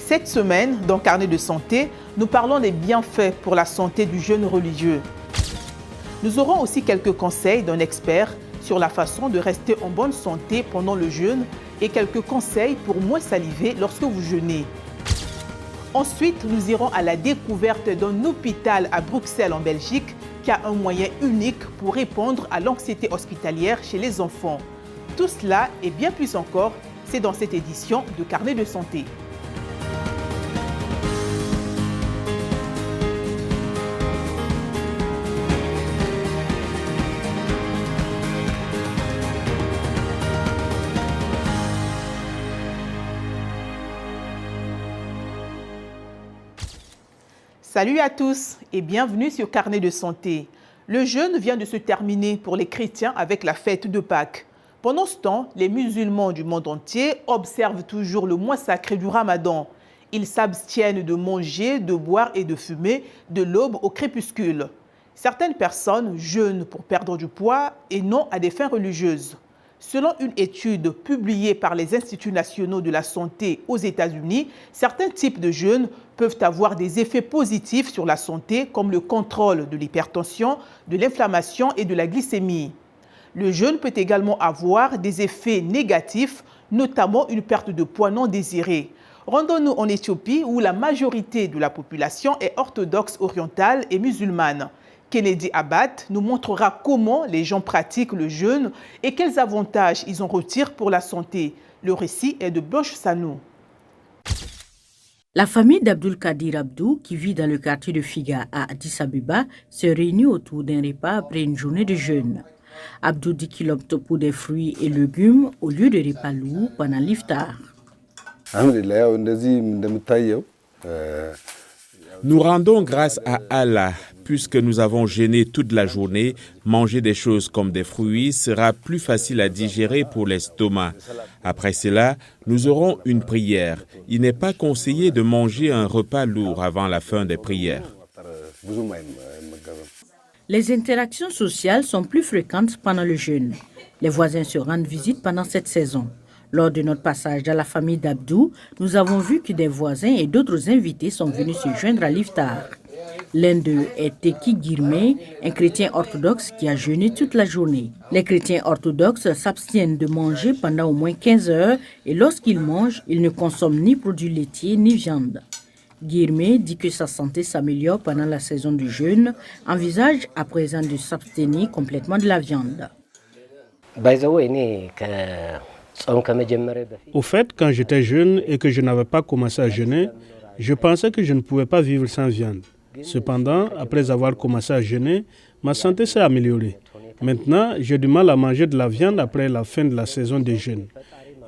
Cette semaine, dans Carnet de santé, nous parlons des bienfaits pour la santé du jeûne religieux. Nous aurons aussi quelques conseils d'un expert sur la façon de rester en bonne santé pendant le jeûne et quelques conseils pour moins saliver lorsque vous jeûnez. Ensuite, nous irons à la découverte d'un hôpital à Bruxelles en Belgique qui a un moyen unique pour répondre à l'anxiété hospitalière chez les enfants. Tout cela et bien plus encore, c'est dans cette édition de Carnet de santé. Salut à tous et bienvenue sur Carnet de santé. Le jeûne vient de se terminer pour les chrétiens avec la fête de Pâques. Pendant ce temps, les musulmans du monde entier observent toujours le mois sacré du Ramadan. Ils s'abstiennent de manger, de boire et de fumer de l'aube au crépuscule. Certaines personnes jeûnent pour perdre du poids et non à des fins religieuses. Selon une étude publiée par les Instituts nationaux de la santé aux États-Unis, certains types de jeûnes peuvent avoir des effets positifs sur la santé comme le contrôle de l'hypertension, de l'inflammation et de la glycémie. Le jeûne peut également avoir des effets négatifs, notamment une perte de poids non désirée. Rendons-nous en Éthiopie où la majorité de la population est orthodoxe orientale et musulmane. Kennedy Abbat nous montrera comment les gens pratiquent le jeûne et quels avantages ils en retirent pour la santé. Le récit est de Blanche Sanou. La famille d'Abdul Kadir Abdou, qui vit dans le quartier de Figa à Addis Abeba, se réunit autour d'un repas après une journée de jeûne. Abdou dit qu'il opte pour des fruits et légumes au lieu de repas lourds pendant l'iftar. Nous rendons grâce à Allah. Puisque nous avons jeûné toute la journée, manger des choses comme des fruits sera plus facile à digérer pour l'estomac. Après cela, nous aurons une prière. Il n'est pas conseillé de manger un repas lourd avant la fin des prières. Les interactions sociales sont plus fréquentes pendant le jeûne. Les voisins se rendent visite pendant cette saison. Lors de notre passage dans la famille d'Abdou, nous avons vu que des voisins et d'autres invités sont venus se joindre à l'iftar. L'un d'eux est Teki Girmé, un chrétien orthodoxe qui a jeûné toute la journée. Les chrétiens orthodoxes s'abstiennent de manger pendant au moins 15 heures et lorsqu'ils mangent, ils ne consomment ni produits laitiers ni viande. Girmé dit que sa santé s'améliore pendant la saison du jeûne, envisage à présent de s'abstenir complètement de la viande. Au fait, quand j'étais jeune et que je n'avais pas commencé à jeûner, je pensais que je ne pouvais pas vivre sans viande. Cependant, après avoir commencé à jeûner, ma santé s'est améliorée. Maintenant, j'ai du mal à manger de la viande après la fin de la saison des jeûnes.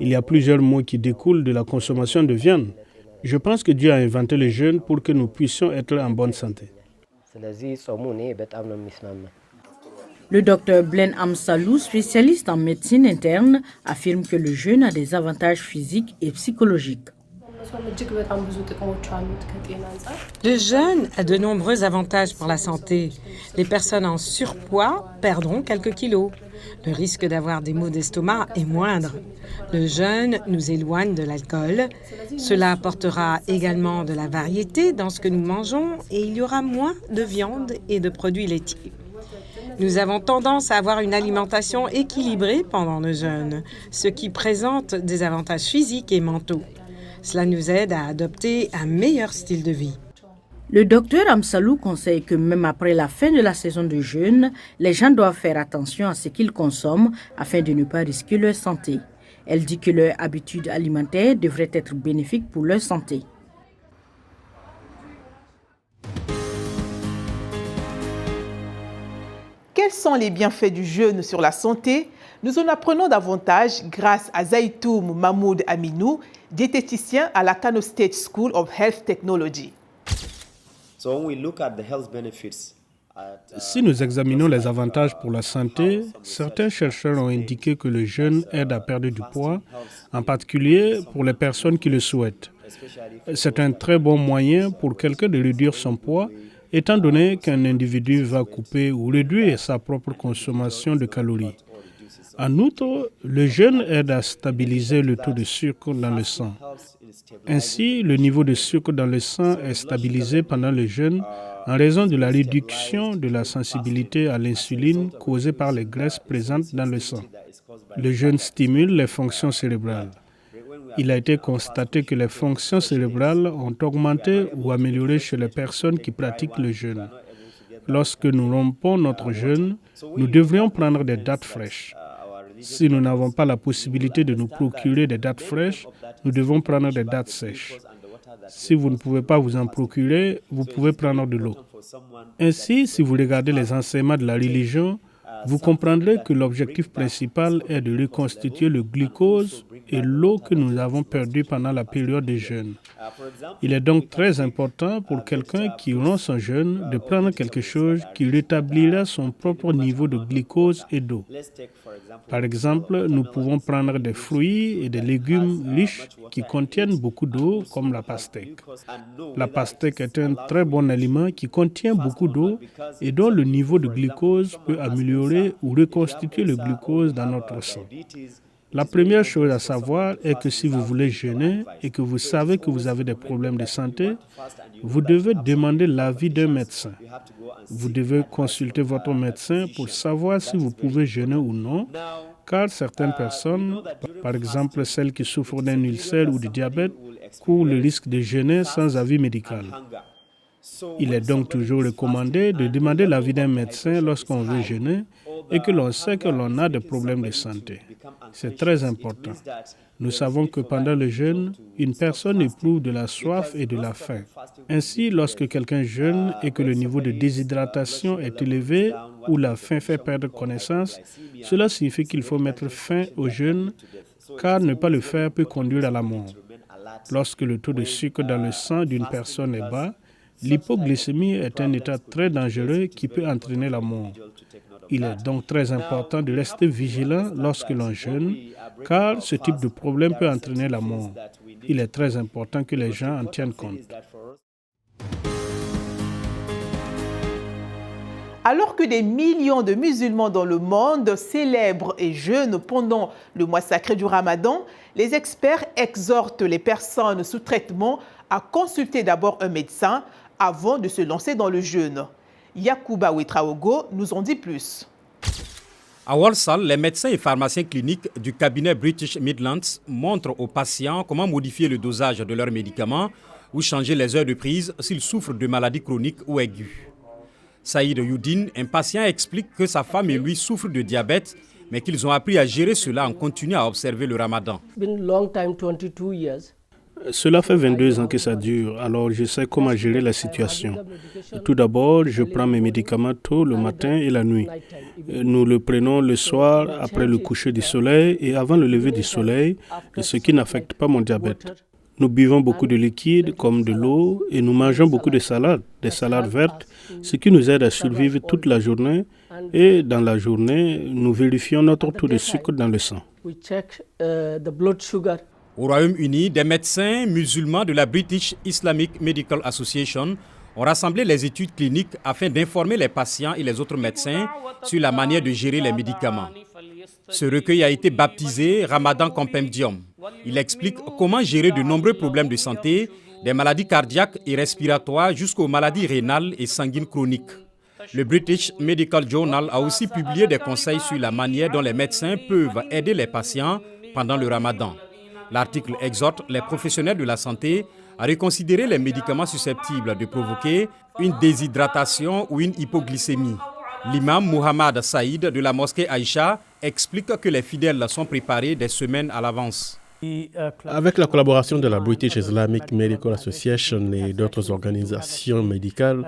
Il y a plusieurs maux qui découlent de la consommation de viande. Je pense que Dieu a inventé le jeûne pour que nous puissions être en bonne santé. Le docteur Blaine Amsalou, spécialiste en médecine interne, affirme que le jeûne a des avantages physiques et psychologiques. Le jeûne a de nombreux avantages pour la santé. Les personnes en surpoids perdront quelques kilos. Le risque d'avoir des maux d'estomac est moindre. Le jeûne nous éloigne de l'alcool. Cela apportera également de la variété dans ce que nous mangeons et il y aura moins de viande et de produits laitiers. Nous avons tendance à avoir une alimentation équilibrée pendant le jeûne, ce qui présente des avantages physiques et mentaux. Cela nous aide à adopter un meilleur style de vie. Le docteur Amsalou conseille que même après la fin de la saison de jeûne, les gens doivent faire attention à ce qu'ils consomment afin de ne pas risquer leur santé. Elle dit que leurs habitudes alimentaires devraient être bénéfiques pour leur santé. Quels sont les bienfaits du jeûne sur la santé? Nous en apprenons davantage grâce à Zaitoum Mahmoud Aminou, diététicien à la Kano State School of Health Technology. Si nous examinons les avantages pour la santé, certains chercheurs ont indiqué que le jeûne aide à perdre du poids, en particulier pour les personnes qui le souhaitent. C'est un très bon moyen pour quelqu'un de réduire son poids, étant donné qu'un individu va couper ou réduire sa propre consommation de calories. En outre, le jeûne aide à stabiliser le taux de sucre dans le sang. Ainsi, le niveau de sucre dans le sang est stabilisé pendant le jeûne en raison de la réduction de la sensibilité à l'insuline causée par les graisses présentes dans le sang. Le jeûne stimule les fonctions cérébrales. Il a été constaté que les fonctions cérébrales ont augmenté ou amélioré chez les personnes qui pratiquent le jeûne. Lorsque nous rompons notre jeûne, nous devrions prendre des dattes fraîches. Si nous n'avons pas la possibilité de nous procurer des dattes fraîches, nous devons prendre des dattes sèches. Si vous ne pouvez pas vous en procurer, vous pouvez prendre de l'eau. Ainsi, si vous regardez les enseignements de la religion, vous comprendrez que l'objectif principal est de reconstituer le glucose et l'eau que nous avons perdu pendant la période de jeûne. Il est donc très important pour quelqu'un qui rompt son jeûne de prendre quelque chose qui rétablira son propre niveau de glucose et d'eau. Par exemple, nous pouvons prendre des fruits et des légumes riches qui contiennent beaucoup d'eau, comme la pastèque. La pastèque est un très bon aliment qui contient beaucoup d'eau et dont le niveau de glucose peut améliorer ou reconstituer le glucose dans notre sang. La première chose à savoir est que si vous voulez jeûner et que vous savez que vous avez des problèmes de santé, vous devez demander l'avis d'un médecin. Vous devez consulter votre médecin pour savoir si vous pouvez jeûner ou non, car certaines personnes, par exemple celles qui souffrent d'un ulcère ou du diabète, courent le risque de jeûner sans avis médical. Il est donc toujours recommandé de demander l'avis d'un médecin lorsqu'on veut jeûner et que l'on sait que l'on a des problèmes de santé. C'est très important. Nous savons que pendant le jeûne, une personne éprouve de la soif et de la faim. Ainsi, lorsque quelqu'un jeûne et que le niveau de déshydratation est élevé ou la faim fait perdre connaissance, cela signifie qu'il faut mettre fin au jeûne, car ne pas le faire peut conduire à la mort. Lorsque le taux de sucre dans le sang d'une personne est bas, l'hypoglycémie est un état très dangereux qui peut entraîner la mort. Il est donc très important de rester vigilant lorsque l'on jeûne, car ce type de problème peut entraîner la mort. Il est très important que les gens en tiennent compte. Alors que des millions de musulmans dans le monde célèbrent et jeûnent pendant le mois sacré du Ramadan, les experts exhortent les personnes sous traitement à consulter d'abord un médecin avant de se lancer dans le jeûne. Yacouba Ouetraogo nous en dit plus. À Walsall, les médecins et pharmaciens cliniques du cabinet British Midlands montrent aux patients comment modifier le dosage de leurs médicaments ou changer les heures de prise s'ils souffrent de maladies chroniques ou aiguës. Saïd Youdine, un patient, explique que sa femme et lui souffrent de diabète, mais qu'ils ont appris à gérer cela en continuant à observer le Ramadan. Cela fait 22 ans que ça dure, alors je sais comment gérer la situation. Tout d'abord, je prends mes médicaments tôt le matin et la nuit. Nous le prenons le soir après le coucher du soleil et avant le lever du soleil, ce qui n'affecte pas mon diabète. Nous buvons beaucoup de liquides comme de l'eau et nous mangeons beaucoup de salades, des salades vertes, ce qui nous aide à survivre toute la journée. Et dans la journée, nous vérifions notre taux de sucre dans le sang. Au Royaume-Uni, des médecins musulmans de la British Islamic Medical Association ont rassemblé les études cliniques afin d'informer les patients et les autres médecins sur la manière de gérer les médicaments. Ce recueil a été baptisé Ramadan Compendium. Il explique comment gérer de nombreux problèmes de santé, des maladies cardiaques et respiratoires jusqu'aux maladies rénales et sanguines chroniques. Le British Medical Journal a aussi publié des conseils sur la manière dont les médecins peuvent aider les patients pendant le Ramadan. L'article exhorte les professionnels de la santé à reconsidérer les médicaments susceptibles de provoquer une déshydratation ou une hypoglycémie. L'imam Muhammad Saïd de la mosquée Aïcha explique que les fidèles sont préparés des semaines à l'avance. Avec la collaboration de la British Islamic Medical Association et d'autres organisations médicales,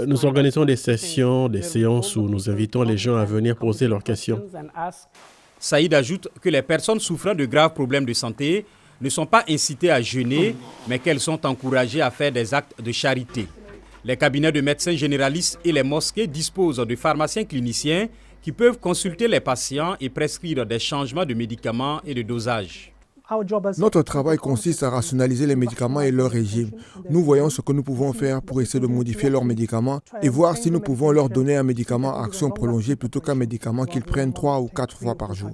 nous organisons des sessions, des séances où nous invitons les gens à venir poser leurs questions. Saïd ajoute que les personnes souffrant de graves problèmes de santé ne sont pas incitées à jeûner, mais qu'elles sont encouragées à faire des actes de charité. Les cabinets de médecins généralistes et les mosquées disposent de pharmaciens cliniciens qui peuvent consulter les patients et prescrire des changements de médicaments et de dosage. Notre travail consiste à rationaliser les médicaments et leur régime. Nous voyons ce que nous pouvons faire pour essayer de modifier leurs médicaments et voir si nous pouvons leur donner un médicament à action prolongée plutôt qu'un médicament qu'ils prennent 3 ou 4 fois par jour.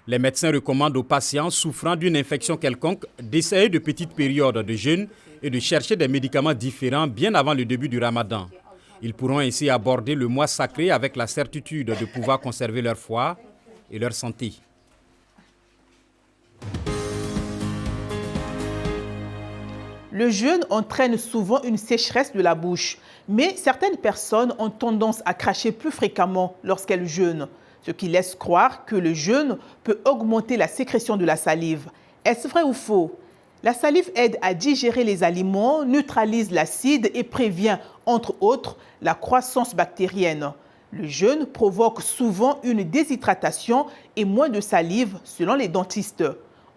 Les médecins recommandent aux patients souffrant d'une infection quelconque d'essayer de petites périodes de jeûne et de chercher des médicaments différents bien avant le début du Ramadan. Ils pourront ainsi aborder le mois sacré avec la certitude de pouvoir conserver leur foi et leur santé. Le jeûne entraîne souvent une sécheresse de la bouche, mais certaines personnes ont tendance à cracher plus fréquemment lorsqu'elles jeûnent, ce qui laisse croire que le jeûne peut augmenter la sécrétion de la salive. Est-ce vrai ou faux? La salive aide à digérer les aliments, neutralise l'acide et prévient, entre autres, la croissance bactérienne. Le jeûne provoque souvent une déshydratation et moins de salive selon les dentistes.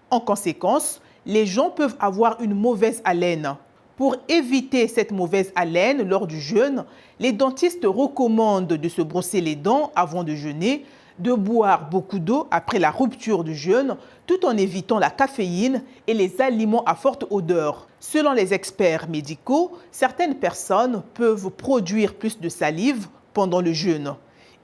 En conséquence, les gens peuvent avoir une mauvaise haleine. Pour éviter cette mauvaise haleine lors du jeûne, les dentistes recommandent de se brosser les dents avant de jeûner, de boire beaucoup d'eau après la rupture du jeûne, tout en évitant la caféine et les aliments à forte odeur. Selon les experts médicaux, certaines personnes peuvent produire plus de salive pendant le jeûne.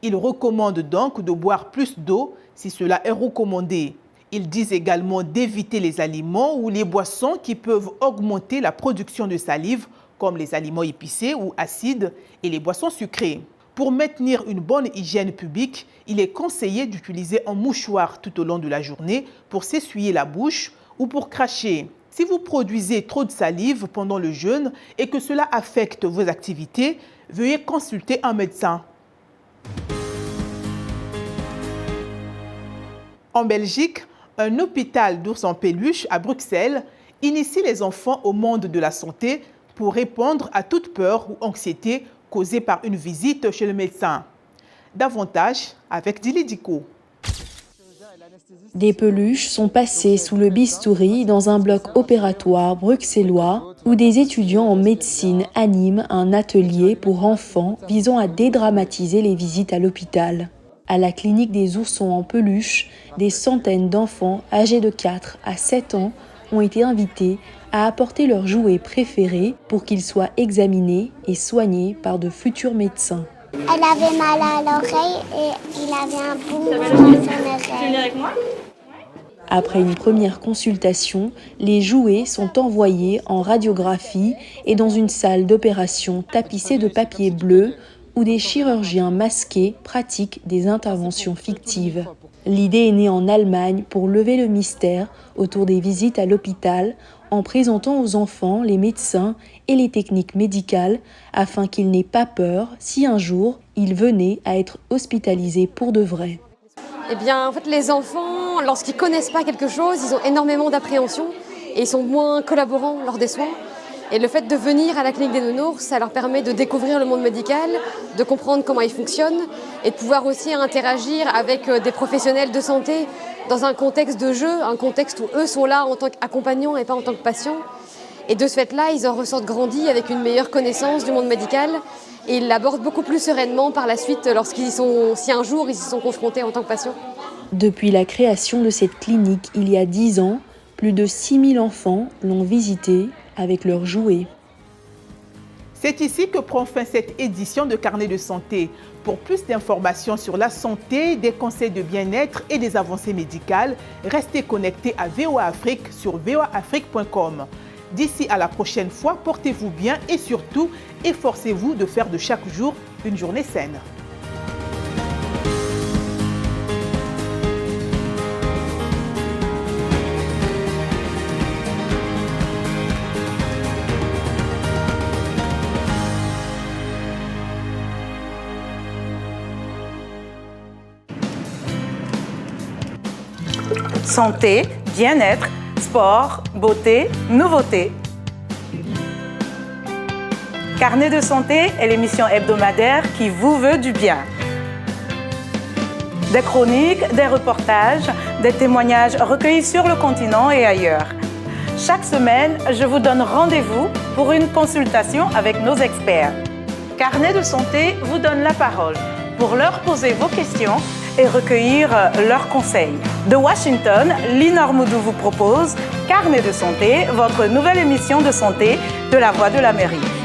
Ils recommandent donc de boire plus d'eau si cela est recommandé. Ils disent également d'éviter les aliments ou les boissons qui peuvent augmenter la production de salive, comme les aliments épicés ou acides et les boissons sucrées. Pour maintenir une bonne hygiène pubique, il est conseillé d'utiliser un mouchoir tout au long de la journée pour s'essuyer la bouche ou pour cracher. Si vous produisez trop de salive pendant le jeûne et que cela affecte vos activités, veuillez consulter un médecin. En Belgique, un hôpital d'ours en peluche à Bruxelles initie les enfants au monde de la santé pour répondre à toute peur ou anxiété causée par une visite chez le médecin. Davantage avec Dili Diko. Des peluches sont passées sous le bistouri dans un bloc opératoire bruxellois où des étudiants en médecine animent un atelier pour enfants visant à dédramatiser les visites à l'hôpital. À la clinique des oursons en peluche, des centaines d'enfants âgés de 4 à 7 ans ont été invités à apporter leurs jouets préférés pour qu'ils soient examinés et soignés par de futurs médecins. Elle avait mal à l'oreille et il avait un bout dans son oreille. Après une première consultation, les jouets sont envoyés en radiographie et dans une salle d'opération tapissée de papier bleu où des chirurgiens masqués pratiquent des interventions fictives. L'idée est née en Allemagne pour lever le mystère autour des visites à l'hôpital en présentant aux enfants les médecins et les techniques médicales afin qu'ils n'aient pas peur si un jour ils venaient à être hospitalisés pour de vrai. Eh bien, en fait, les enfants, lorsqu'ils ne connaissent pas quelque chose, ils ont énormément d'appréhension et ils sont moins collaborants lors des soins. Et le fait de venir à la clinique des nounours, ça leur permet de découvrir le monde médical, de comprendre comment il fonctionne et de pouvoir aussi interagir avec des professionnels de santé dans un contexte de jeu, un contexte où eux sont là en tant qu'accompagnants et pas en tant que patients. Et de ce fait-là, ils en ressortent grandis avec une meilleure connaissance du monde médical et ils l'abordent beaucoup plus sereinement par la suite si un jour ils y sont confrontés en tant que patients. Depuis la création de cette clinique il y a 10 ans, plus de 6000 enfants l'ont visitée avec leurs jouets. C'est ici que prend fin cette édition de Carnet de santé. Pour plus d'informations sur la santé, des conseils de bien-être et des avancées médicales, restez connectés à VOA Afrique sur voaafrique.com. D'ici à la prochaine fois, portez-vous bien et surtout, efforcez-vous de faire de chaque jour une journée saine. Santé, bien-être, sport, beauté, nouveauté. Carnet de santé est l'émission hebdomadaire qui vous veut du bien. Des chroniques, des reportages, des témoignages recueillis sur le continent et ailleurs. Chaque semaine, je vous donne rendez-vous pour une consultation avec nos experts. Carnet de santé vous donne la parole pour leur poser vos questions et recueillir leurs conseils. De Washington, Linor Moudou vous propose Carnet de santé, votre nouvelle émission de santé de la Voix de l'Amérique.